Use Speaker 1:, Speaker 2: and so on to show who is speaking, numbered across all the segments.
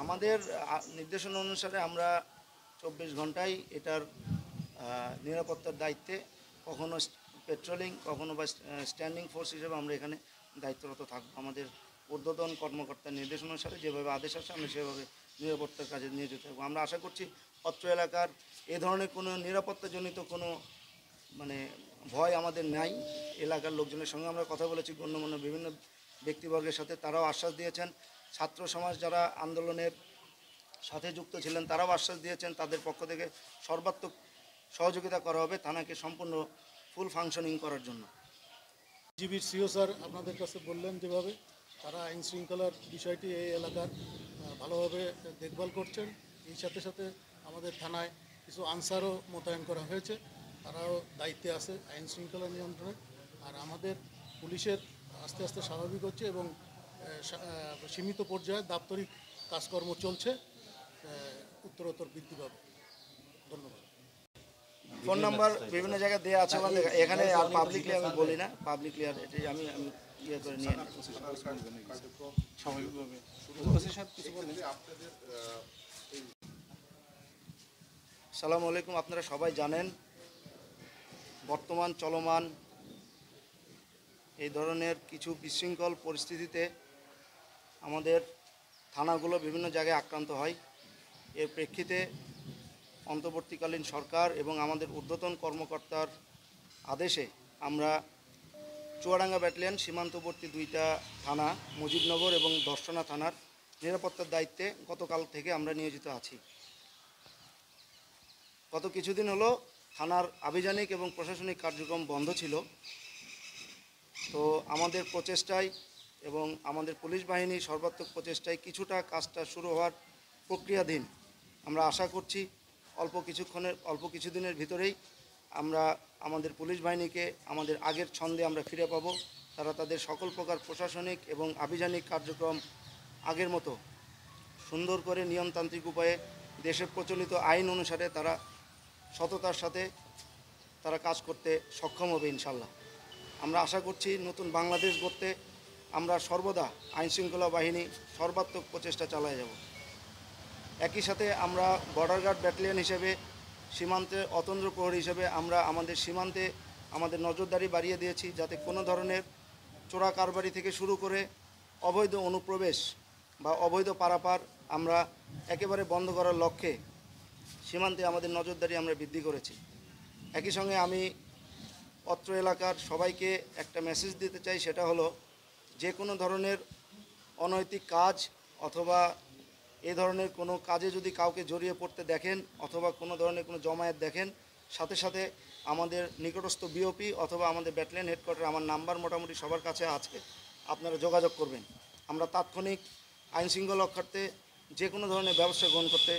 Speaker 1: আমাদের নির্দেশনা অনুসারে আমরা 24 ঘন্টায় এটার নিরাপত্তার দায়িত্বে কখনো পেট্রোলিং কখনো বা স্ট্যান্ডিং ফোর্স হিসেবে আমরা এখানে দায়িত্বরত থাকবো। আমাদের ঊর্ধ্বতন কর্মকর্তার নির্দেশনা অনুসারে যেভাবে আদেশ আসে আমরা সেভাবে নিরাপত্তার কাজে নিয়োজিত থাকবো। আমরা আশা করছি অত্র এলাকার এ ধরনের কোনো নিরাপত্তাজনিত কোনো ভয় আমাদের নাই। এলাকার লোকজনের সঙ্গে আমরা কথা বলেছি, গণ্যমান্য বিভিন্ন ব্যক্তিবর্গের সাথে, তারাও আশ্বাস দিয়েছেন। ছাত্র সমাজ যারা আন্দোলনের সাথে যুক্ত ছিলেন তারাও আশ্বাস দিয়েছেন তাদের পক্ষ থেকে সর্বাত্মক সহযোগিতা করা হবে থানাকে সম্পূর্ণ ফুল ফাংশনিং করার জন্য।
Speaker 2: জিবির সিও স্যার আপনাদের কাছে বললেন যেভাবে তারা আইন শৃঙ্খলার বিষয়টি এই এলাকার ভালোভাবে দেখভাল করছেন। এই সাথে সাথে আমাদের থানায় কিছু আনসারও মোতায়েন করা হয়েছে, তারাও দায়িত্বে আছে আইন শৃঙ্খলা নিয়ন্ত্রণে। আর আমাদের পুলিশের আস্তে আস্তে স্বাভাবিক হচ্ছে এবং সীমিত পর্যায়ে দাপ্তরিক কাজকর্ম চলছে, উত্তরোত্তর বৃদ্ধি পাবে। ধন্যবাদ।
Speaker 1: ফোন নাম্বার বিভিন্ন জায়গায় দেওয়া আছে আমাদের এখানে, আর পাবলিকলি আমি বলি না, পাবলিকলি আর এটাই আমি ইয়ে করে নিয়ে স্বাভাবিকভাবে। আসসালামু আলাইকুম। আপনারা সবাই জানেন বর্তমান চলমান এই ধরনের কিছু বিশৃঙ্খল পরিস্থিতিতে আমাদের থানাগুলো বিভিন্ন জায়গায় আক্রান্ত হয়। এর প্রেক্ষিতে অন্তর্বর্তীকালীন সরকার এবং আমাদের ঊর্ধ্বতন কর্মকর্তার আদেশে আমরা চুয়াডাঙ্গা ব্যাটালিয়ন সীমান্তবর্তী 2টা থানা মুজিবনগর এবং দর্শনা থানার নিরাপত্তার দায়িত্বে গতকাল থেকে আমরা নিয়োজিত আছি। গত কিছুদিন হলো থানার আভিযানিক এবং প্রশাসনিক কার্যক্রম বন্ধ ছিল। তো আমাদের প্রচেষ্টায় এবং আমাদের পুলিশ বাহিনী সর্বাত্মক প্রচেষ্টায় কিছুটা কাজটা শুরু হওয়ার প্রক্রিয়াধীন। আমরা আশা করছি অল্প কিছুদিনের ভিতরেই আমরা আমাদের পুলিশ বাহিনীকে আমাদের আগের ছন্দে আমরা ফিরে পাব। তারা তাদের সকল প্রকার প্রশাসনিক এবং আভিযানিক কার্যক্রম আগের মতো সুন্দর করে নিয়মতান্ত্রিক উপায়ে দেশের প্রচলিত আইন অনুসারে তারা সততার সাথে তারা কাজ করতে সক্ষম হবে ইনশাল্লাহ। আমরা আশা করছি নতুন বাংলাদেশ গড়তে আমরা সর্বদা আইনশৃঙ্খলা বাহিনী সর্বাত্মক প্রচেষ্টা চালিয়ে যাব। একই সাথে আমরা বর্ডার গার্ড ব্যাটালিয়ন হিসেবে সীমান্তে অতন্দ্র প্রহরী হিসেবে আমরা আমাদের সীমান্তে আমাদের নজরদারি বাড়িয়ে দিয়েছি, যাতে কোনো ধরনের চোরা কারবারি থেকে শুরু করে অবৈধ অনুপ্রবেশ বা অবৈধ পারাপার আমরা একেবারে বন্ধ করার লক্ষ্যে সীমান্তে আমাদের নজরদারি আমরা বৃদ্ধি করেছি। একই সঙ্গে আমি অত্র এলাকার সবাইকে একটা মেসেজ দিতে চাই, সেটা হলো যে কোনো ধরনের অনৈতিক কাজ অথবা এ ধরনের কোনো কাজে যদি কাউকে জড়িয়ে পড়তে দেখেন অথবা কোনো ধরনের কোনো জমায়েত দেখেন, সাথে সাথে আমাদের নিকটস্থ বিওপি অথবা আমাদের ব্যাটালিয়ন হেডকোয়ার্টার আমার নাম্বার মোটামুটি সবার কাছে আছে, আপনারা যোগাযোগ করবেন। আমরা তাৎক্ষণিক আইনশৃঙ্খলা রক্ষার্থে যে কোনো ধরনের ব্যবস্থা গ্রহণ করতে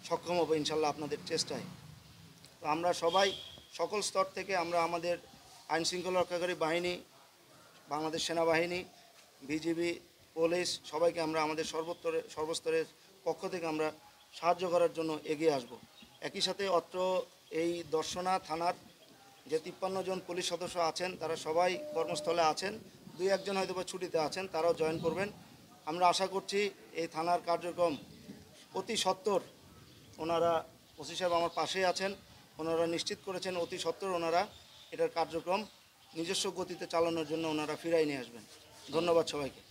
Speaker 1: সক্ষম হব ইনশাল্লাহ আপনাদের চেষ্টায়। তো আমরা সবাই সকল স্তর থেকে আমরা আমাদের আইনশৃঙ্খলা রক্ষাকারী বাহিনী, বাংলাদেশ সেনাবাহিনী, বিজিবি, পুলিশ সবাইকে আমরা আমাদের সর্বস্তরের পক্ষ থেকে আমরা সাহায্য করার জন্য এগিয়ে আসব। একই সাথে অত্র এই দর্শনা থানার যে 53 জন পুলিশ সদস্য আছেন তারা সবাই কর্মস্থলে আছেন, 2-1 জন হয়তো বা ছুটিতে আছেন, তারাও জয়েন করবেন। আমরা আশা করছি এই থানার কার্যক্রম অতি সত্বর, ওনারা ওসি সাহেব আমার পাশেই আছেন, ওনারা নিশ্চিত করেছেন অতি সত্বর ওনারা এটার কার্যক্রম নিজস্ব গতিতে চালানোর জন্য ওনারা ফিরাই নিয়ে আসবেন। ধন্যবাদ সবাইকে।